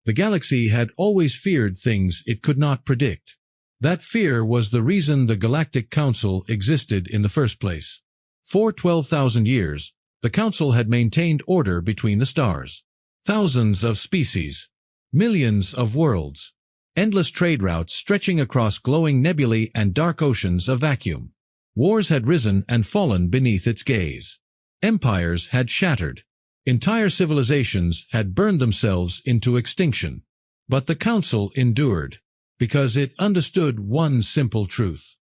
The galaxy had always feared things it could not predict. That fear was the reason the Galactic Council existed in the first place. For 12,000 years, the Council had maintained order between the stars. Thousands of species, millions of worlds, endless trade routes stretching across glowing nebulae and dark oceans of vacuum. Wars had risen and fallen beneath its gaze. Empires had shattered. Entire civilizations had burned themselves into extinction. But the Council endured, because it understood one simple truth.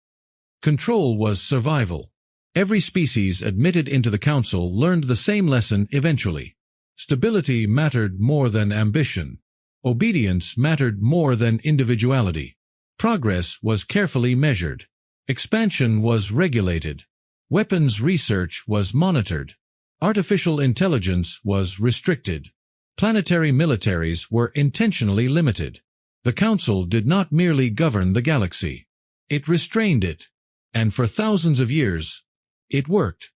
Control was survival. Every species admitted into the Council learned the same lesson eventually. Stability mattered more than ambition. Obedience mattered more than individuality. Progress was carefully measured. Expansion was regulated. Weapons research was monitored. Artificial intelligence was restricted. Planetary militaries were intentionally limited. The Council did not merely govern the galaxy. It restrained it. And for thousands of years, it worked.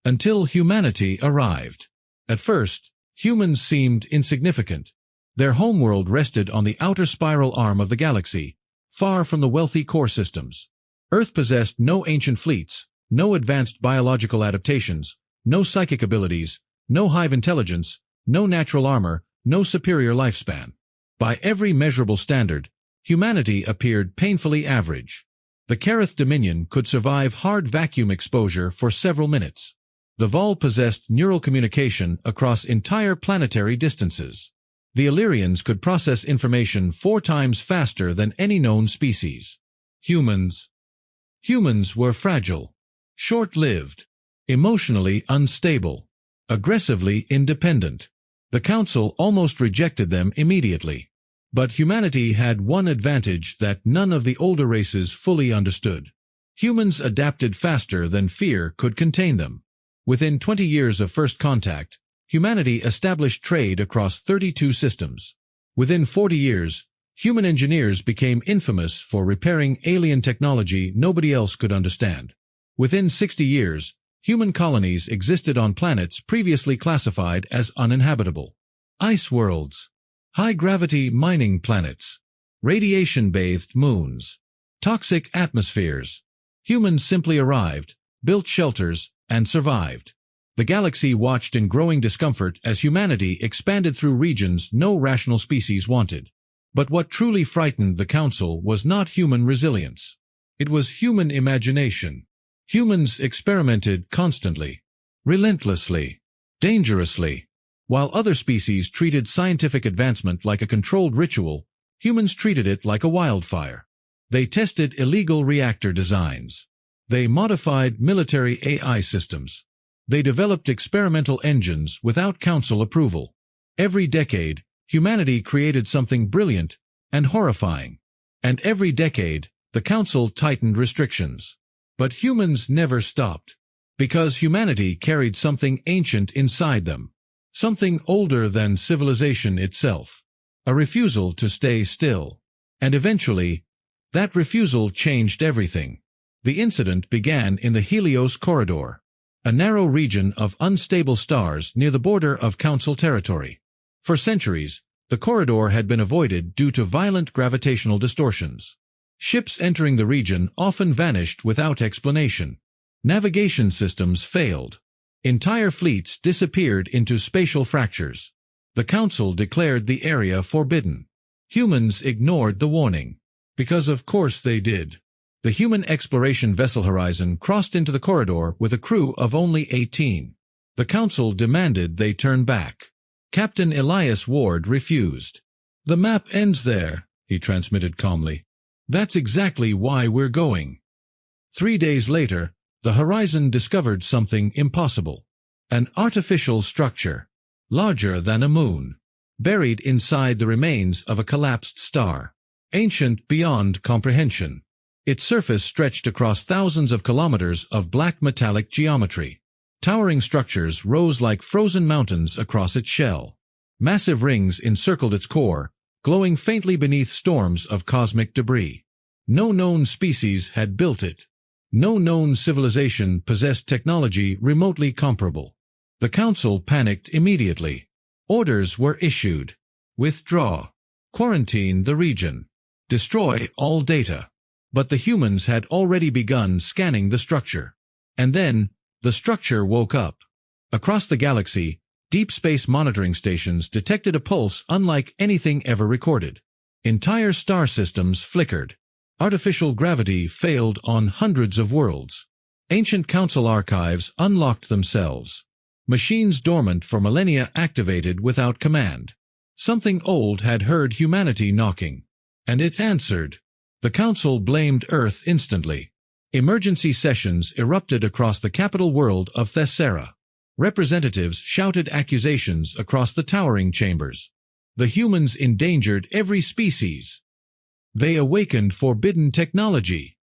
Until humanity arrived. At first, humans seemed insignificant. Their homeworld rested on the outer spiral arm of the galaxy, far from the wealthy core systems. Earth possessed no ancient fleets, no advanced biological adaptations, no psychic abilities, no hive intelligence, no natural armor, no superior lifespan. By every measurable standard, humanity appeared painfully average. The Kareth Dominion could survive hard vacuum exposure for several minutes. The Vol possessed neural communication across entire planetary distances. The Illyrians could process information 4 times faster than any known species. Humans were fragile, short-lived, emotionally unstable, aggressively independent. The Council almost rejected them immediately. But humanity had one advantage that none of the older races fully understood. Humans adapted faster than fear could contain them. Within 20 years of first contact, humanity established trade across 32 systems. Within 40 years, human engineers became infamous for repairing alien technology nobody else could understand. Within 60 years, human colonies existed on planets previously classified as uninhabitable. Ice worlds, high-gravity mining planets, radiation-bathed moons, toxic atmospheres. Humans simply arrived, built shelters, and survived. The galaxy watched in growing discomfort as humanity expanded through regions no rational species wanted. But what truly frightened the Council was not human resilience. It was human imagination. Humans experimented constantly, relentlessly, dangerously. While other species treated scientific advancement like a controlled ritual, humans treated it like a wildfire. They tested illegal reactor designs. They modified military AI systems. They developed experimental engines without Council approval. Every decade, humanity created something brilliant and horrifying. And every decade, the Council tightened restrictions. But humans never stopped. Because humanity carried something ancient inside them. Something older than civilization itself. A refusal to stay still. And eventually, that refusal changed everything. The incident began in the Helios Corridor, a narrow region of unstable stars near the border of Council territory. For centuries, the corridor had been avoided due to violent gravitational distortions. Ships entering the region often vanished without explanation. Navigation systems failed. Entire fleets disappeared into spatial fractures. The Council declared the area forbidden. Humans ignored the warning. Because of course they did. The human exploration vessel Horizon crossed into the corridor with a crew of only 18. The Council demanded they turn back. Captain Elias Ward refused. "The map ends there," he transmitted calmly. "That's exactly why we're going." 3 days later, the Horizon discovered something impossible. An artificial structure, larger than a moon, buried inside the remains of a collapsed star. Ancient beyond comprehension. Its surface stretched across thousands of kilometers of black metallic geometry. Towering structures rose like frozen mountains across its shell. Massive rings encircled its core, glowing faintly beneath storms of cosmic debris. No known species had built it. No known civilization possessed technology remotely comparable. The Council panicked immediately. Orders were issued. Withdraw. Quarantine the region. Destroy all data. But the humans had already begun scanning the structure. And then, the structure woke up. Across the galaxy, deep space monitoring stations detected a pulse unlike anything ever recorded. Entire star systems flickered. Artificial gravity failed on hundreds of worlds. Ancient council archives unlocked themselves. Machines dormant for millennia activated without command. Something old had heard humanity knocking. And it answered. The council blamed Earth instantly. Emergency sessions erupted across the capital world of Thessera. Representatives shouted accusations across the towering chambers. The humans endangered every species. They awakened forbidden technology.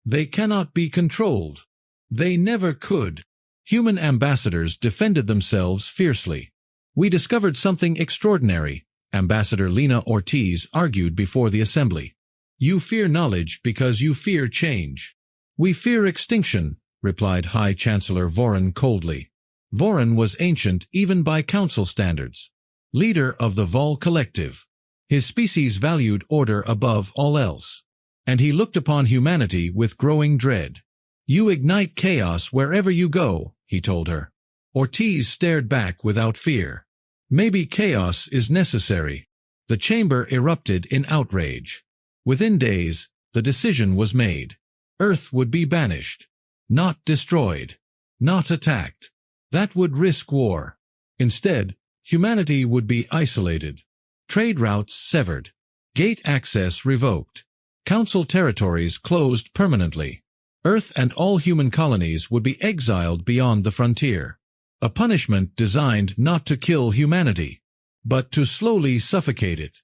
They cannot be controlled. They never could. Human ambassadors defended themselves fiercely. We discovered something extraordinary, Ambassador Lena Ortiz argued before the assembly. You fear knowledge because you fear change. We fear extinction, replied High Chancellor Voron coldly. Voron was ancient even by council standards. Leader of the Vol Collective. His species valued order above all else. And he looked upon humanity with growing dread. You ignite chaos wherever you go, he told her. Ortiz stared back without fear. Maybe chaos is necessary. The chamber erupted in outrage. Within days, the decision was made. Earth would be banished. Not destroyed. Not attacked. That would risk war. Instead, humanity would be isolated. Trade routes severed. Gate access revoked. Council territories closed permanently. Earth and all human colonies would be exiled beyond the frontier. A punishment designed not to kill humanity, but to slowly suffocate it.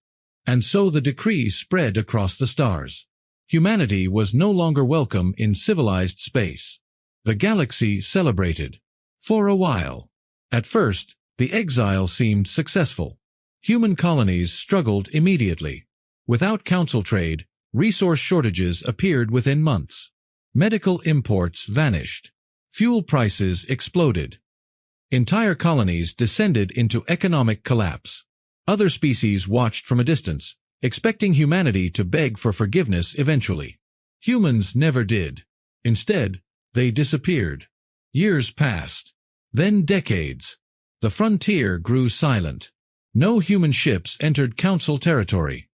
And so the decree spread across the stars. Humanity was no longer welcome in civilized space. The galaxy celebrated. For a while. At first, the exile seemed successful. Human colonies struggled immediately. Without council trade, resource shortages appeared within months. Medical imports vanished. Fuel prices exploded. Entire colonies descended into economic collapse. Other species watched from a distance, expecting humanity to beg for forgiveness eventually. Humans never did. Instead, they disappeared. Years passed. Then decades. The frontier grew silent. No human ships entered council territory.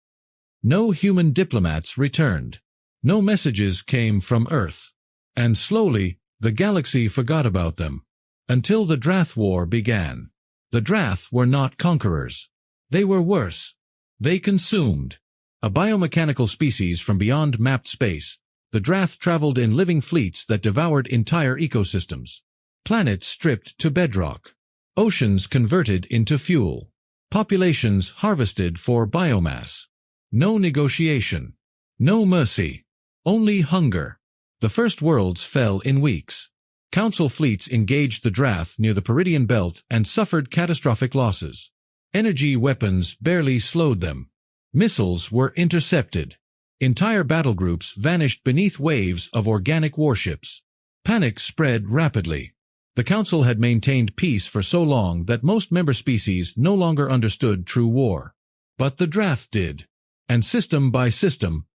No human diplomats returned. No messages came from Earth. And slowly, the galaxy forgot about them. Until the Drath War began. The Drath were not conquerors. They were worse. They consumed. A biomechanical species from beyond mapped space, the Drath traveled in living fleets that devoured entire ecosystems. Planets stripped to bedrock. Oceans converted into fuel. Populations harvested for biomass. No negotiation. No mercy. Only hunger. The first worlds fell in weeks. Council fleets engaged the Drath near the Peridian Belt and suffered catastrophic losses. Energy weapons barely slowed them. Missiles were intercepted. Entire battle groups vanished beneath waves of organic warships. Panic spread rapidly. The Council had maintained peace for so long that most member species no longer understood true war. But the Drath did. And system by system,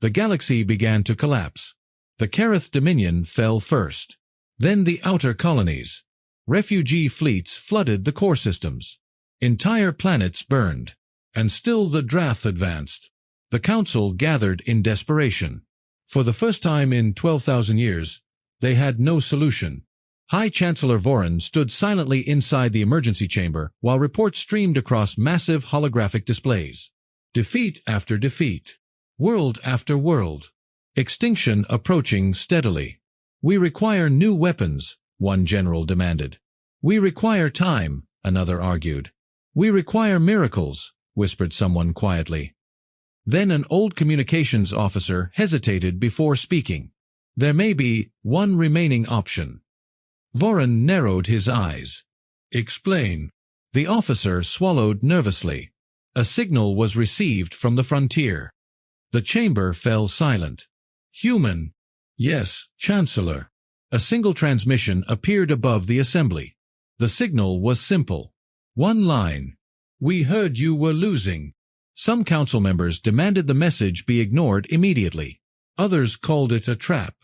the galaxy began to collapse. The Kareth Dominion fell first. Then the outer colonies. Refugee fleets flooded the core systems. Entire planets burned. And still the Drath advanced. The Council gathered in desperation. For the first time in 12,000 years, they had no solution. High Chancellor Voron stood silently inside the emergency chamber while reports streamed across massive holographic displays. Defeat after defeat. World after world. Extinction approaching steadily. We require new weapons, one general demanded. We require time, another argued. We require miracles, whispered someone quietly. Then an old communications officer hesitated before speaking. There may be one remaining option. Voron narrowed his eyes. Explain. The officer swallowed nervously. A signal was received from the frontier. The chamber fell silent. Human. Yes, Chancellor. A single transmission appeared above the assembly. The signal was simple. One line. We heard you were losing. Some council members demanded the message be ignored immediately. Others called it a trap.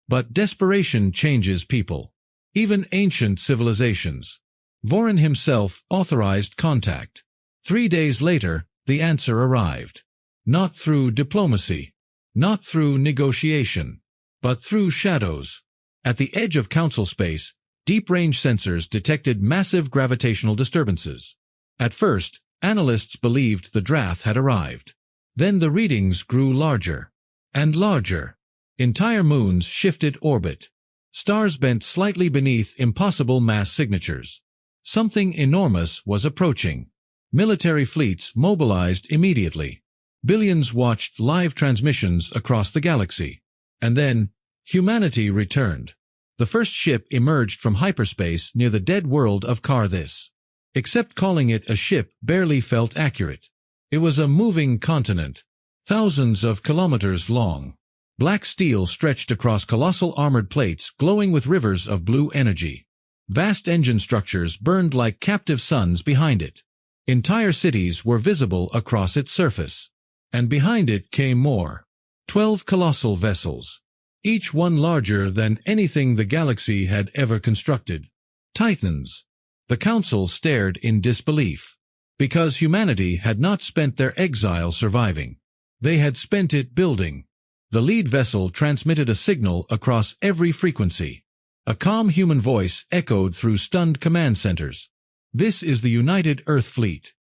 But desperation changes people. Even ancient civilizations. Voron himself authorized contact. 3 days later, the answer arrived. Not through diplomacy. Not through negotiation. But through shadows. At the edge of council space, deep-range sensors detected massive gravitational disturbances. At first, analysts believed the Drath had arrived. Then the readings grew larger. And larger. Entire moons shifted orbit. Stars bent slightly beneath impossible mass signatures. Something enormous was approaching. Military fleets mobilized immediately. Billions watched live transmissions across the galaxy. And then, humanity returned. The first ship emerged from hyperspace near the dead world of Karthis. Except calling it a ship barely felt accurate. It was a moving continent, thousands of kilometers long. Black steel stretched across colossal armored plates glowing with rivers of blue energy. Vast engine structures burned like captive suns behind it. Entire cities were visible across its surface. And behind it came more. 12 colossal vessels. Each one larger than anything the galaxy had ever constructed. Titans. The Council stared in disbelief. Because humanity had not spent their exile surviving. They had spent it building. The lead vessel transmitted a signal across every frequency. A calm human voice echoed through stunned command centers. This is the United Earth Fleet.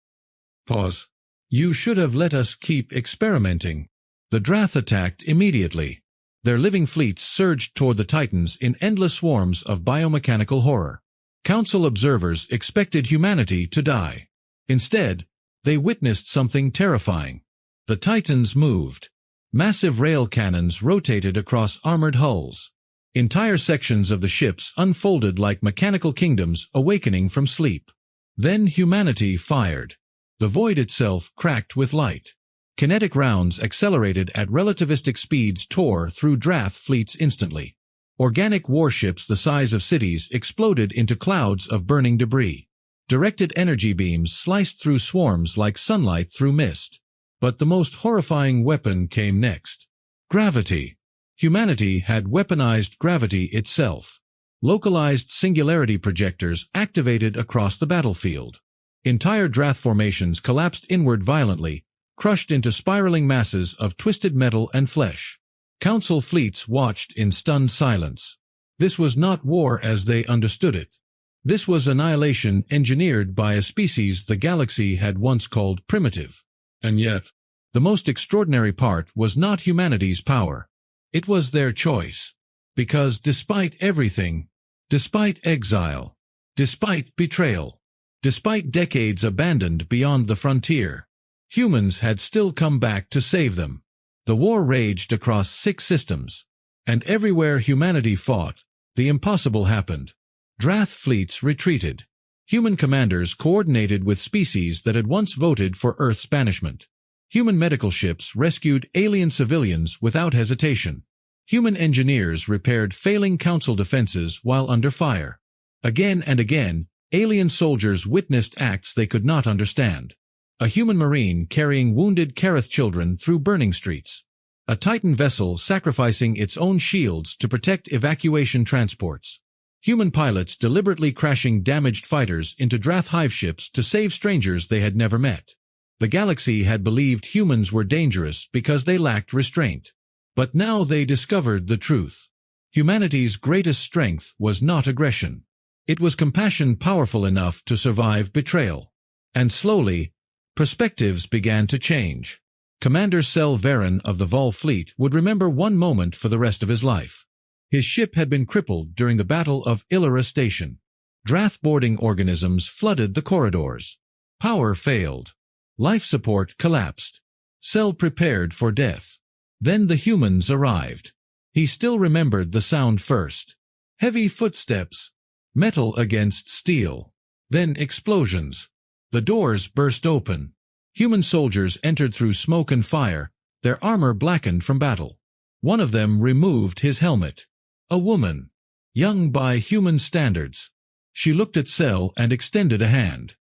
Pause. You should have let us keep experimenting. The Drath attacked immediately. Their living fleets surged toward the Titans in endless swarms of biomechanical horror. Council observers expected humanity to die. Instead, they witnessed something terrifying. The Titans moved. Massive rail cannons rotated across armored hulls. Entire sections of the ships unfolded like mechanical kingdoms awakening from sleep. Then humanity fired. The void itself cracked with light. Kinetic rounds accelerated at relativistic speeds tore through Drath fleets instantly. Organic warships the size of cities exploded into clouds of burning debris. Directed energy beams sliced through swarms like sunlight through mist. But the most horrifying weapon came next. Gravity. Humanity had weaponized gravity itself. Localized singularity projectors activated across the battlefield. Entire Drath formations collapsed inward violently, crushed into spiraling masses of twisted metal and flesh. Council fleets watched in stunned silence. This was not war as they understood it. This was annihilation engineered by a species the galaxy had once called primitive. And yet, the most extraordinary part was not humanity's power. It was their choice. Because despite everything, despite exile, despite betrayal, despite decades abandoned beyond the frontier, humans had still come back to save them. The war raged across 6 systems. And everywhere humanity fought, the impossible happened. Drath fleets retreated. Human commanders coordinated with species that had once voted for Earth's banishment. Human medical ships rescued alien civilians without hesitation. Human engineers repaired failing council defenses while under fire. Again and again, alien soldiers witnessed acts they could not understand. A human marine carrying wounded Kareth children through burning streets. A Titan vessel sacrificing its own shields to protect evacuation transports. Human pilots deliberately crashing damaged fighters into Drath hive ships to save strangers they had never met. The galaxy had believed humans were dangerous because they lacked restraint. But now they discovered the truth. Humanity's greatest strength was not aggression. It was compassion powerful enough to survive betrayal. And slowly, perspectives began to change. Commander Sel Varen of the Vol fleet would remember one moment for the rest of his life. His ship had been crippled during the Battle of Illyra Station. Drath boarding organisms flooded the corridors. Power failed. Life support collapsed. Sel prepared for death. Then the humans arrived. He still remembered the sound first. Heavy footsteps. Metal against steel. Then explosions. The doors burst open. Human soldiers entered through smoke and fire, their armor blackened from battle. One of them removed his helmet. A woman. Young by human standards. She looked at Sel and extended a hand.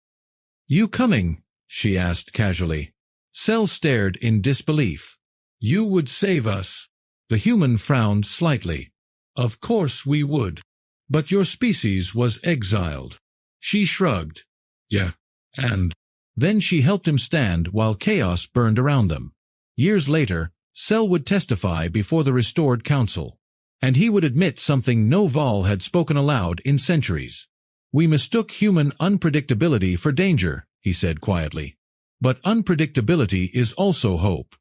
"You coming?" she asked casually. Cell stared in disbelief. You would save us. The human frowned slightly. Of course we would. But your species was exiled. She shrugged. Yeah, and then she helped him stand while chaos burned around them. Years later, Cell would testify before the restored council. And he would admit something no Vol had spoken aloud in centuries. We mistook human unpredictability for danger, he said quietly. But unpredictability is also hope.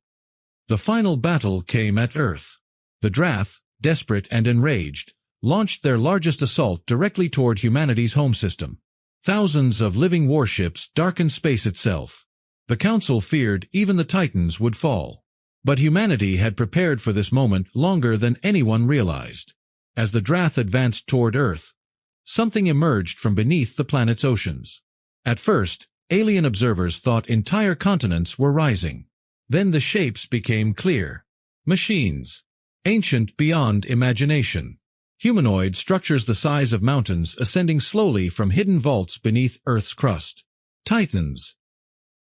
The final battle came at Earth. The Drath, desperate and enraged, launched their largest assault directly toward humanity's home system. Thousands of living warships darkened space itself. The Council feared even the Titans would fall. But humanity had prepared for this moment longer than anyone realized. As the Drath advanced toward Earth, something emerged from beneath the planet's oceans. At first, alien observers thought entire continents were rising. Then the shapes became clear. Machines. Ancient beyond imagination. Humanoid structures the size of mountains ascending slowly from hidden vaults beneath Earth's crust. Titans.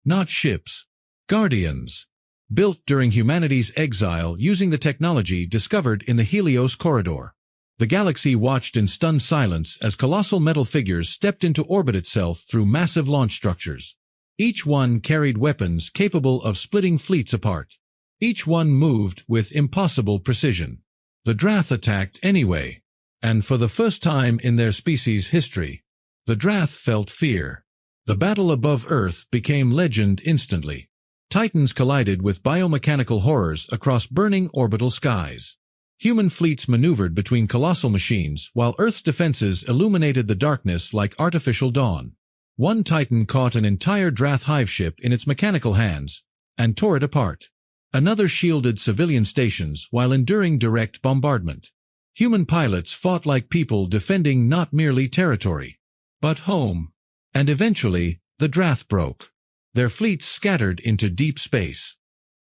Not ships. Guardians. Built during humanity's exile using the technology discovered in the Helios corridor. The galaxy watched in stunned silence as colossal metal figures stepped into orbit itself through massive launch structures. Each one carried weapons capable of splitting fleets apart. Each one moved with impossible precision. The Drath attacked anyway, and for the first time in their species' history, the Drath felt fear. The battle above Earth became legend instantly. Titans collided with biomechanical horrors across burning orbital skies. Human fleets maneuvered between colossal machines while Earth's defenses illuminated the darkness like artificial dawn. One Titan caught an entire Drath hive ship in its mechanical hands and tore it apart. Another shielded civilian stations while enduring direct bombardment. Human pilots fought like people defending not merely territory, but home. And eventually, the Drath broke. Their fleets scattered into deep space.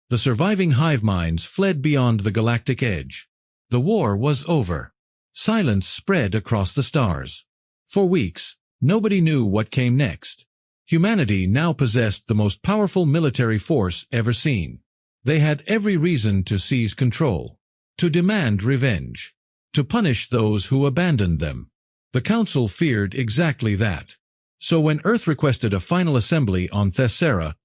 The surviving hive minds fled beyond the galactic edge. The war was over. Silence spread across the stars. For weeks, nobody knew what came next. Humanity now possessed the most powerful military force ever seen. They had every reason to seize control, to demand revenge, to punish those who abandoned them. The Council feared exactly that. So when Earth requested a final assembly on Thessera,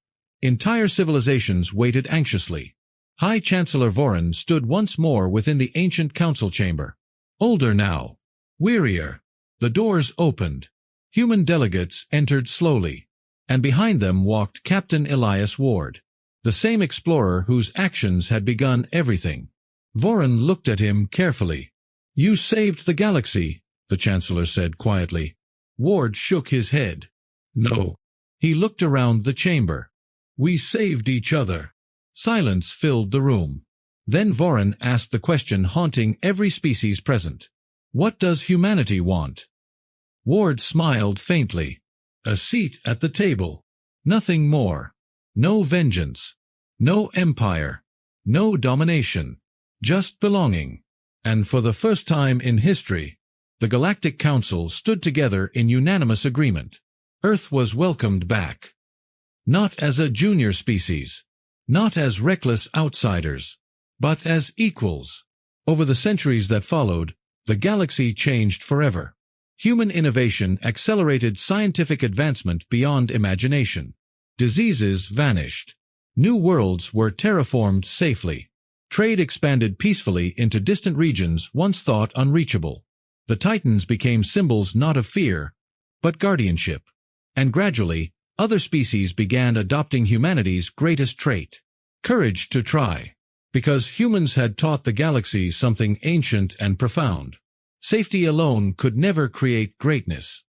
entire civilizations waited anxiously. High Chancellor Voron stood once more within the ancient council chamber. Older now. Wearier. The doors opened. Human delegates entered slowly. And behind them walked Captain Elias Ward, the same explorer whose actions had begun everything. Voron looked at him carefully. You saved the galaxy, the Chancellor said quietly. Ward shook his head. No. He looked around the chamber. We saved each other. Silence filled the room. Then Voron asked the question haunting every species present. What does humanity want? Ward smiled faintly. A seat at the table. Nothing more. No vengeance. No empire. No domination. Just belonging. And for the first time in history, the Galactic Council stood together in unanimous agreement. Earth was welcomed back. Not as a junior species. Not as reckless outsiders. But as equals. Over the centuries that followed, the galaxy changed forever. Human innovation accelerated scientific advancement beyond imagination. Diseases vanished. New worlds were terraformed safely. Trade expanded peacefully into distant regions once thought unreachable. The Titans became symbols not of fear, but guardianship. And gradually, other species began adopting humanity's greatest trait, courage to try. Because humans had taught the galaxy something ancient and profound. Safety alone could never create greatness.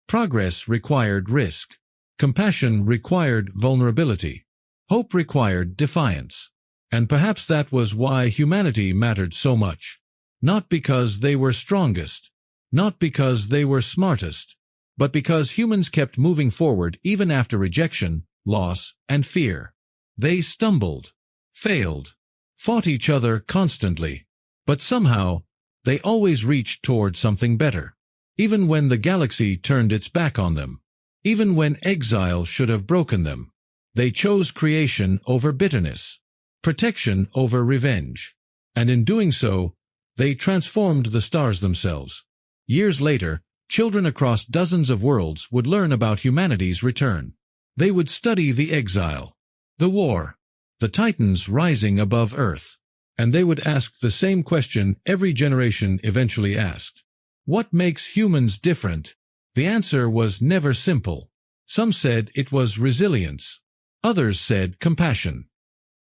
Progress required risk. Compassion required vulnerability. Hope required defiance. And perhaps that was why humanity mattered so much. Not because they were strongest, not because they were smartest, but because humans kept moving forward even after rejection, loss, and fear. They stumbled, failed, fought each other constantly, but somehow, they always reached toward something better, even when the galaxy turned its back on them. Even when exile should have broken them, they chose creation over bitterness, protection over revenge. And in doing so, they transformed the stars themselves. Years later, children across dozens of worlds would learn about humanity's return. They would study the exile, the war, the titans rising above Earth. And they would ask the same question every generation eventually asked. What makes humans different? The answer was never simple. Some said it was resilience. Others said compassion.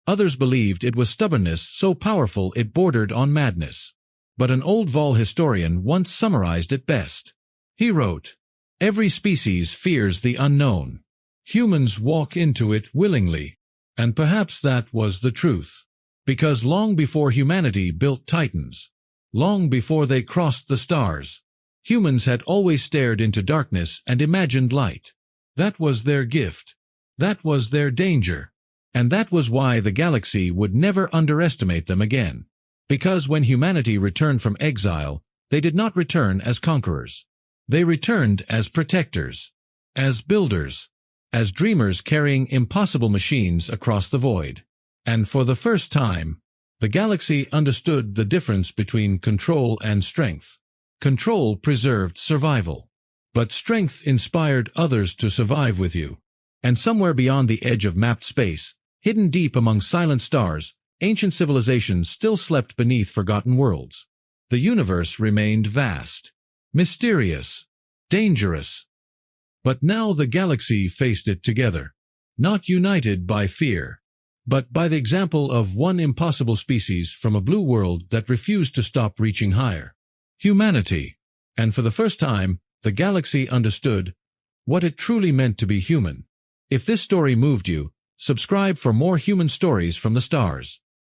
Others believed it was stubbornness so powerful it bordered on madness. But an old Vol historian once summarized it best. He wrote, "Every species fears the unknown. Humans walk into it willingly." And perhaps that was the truth. Because long before humanity built titans, long before they crossed the stars, humans had always stared into darkness and imagined light. That was their gift. That was their danger. And that was why the galaxy would never underestimate them again. Because when humanity returned from exile, they did not return as conquerors. They returned as protectors, as builders, as dreamers carrying impossible machines across the void. And for the first time, the galaxy understood the difference between control and strength. Control preserved survival, but strength inspired others to survive with you. And somewhere beyond the edge of mapped space, hidden deep among silent stars, ancient civilizations still slept beneath forgotten worlds. The universe remained vast, mysterious, dangerous. But now the galaxy faced it together, not united by fear, but by the example of one impossible species from a blue world that refused to stop reaching higher. Humanity. And for the first time, the galaxy understood what it truly meant to be human. If this story moved you, subscribe for more human stories from the stars.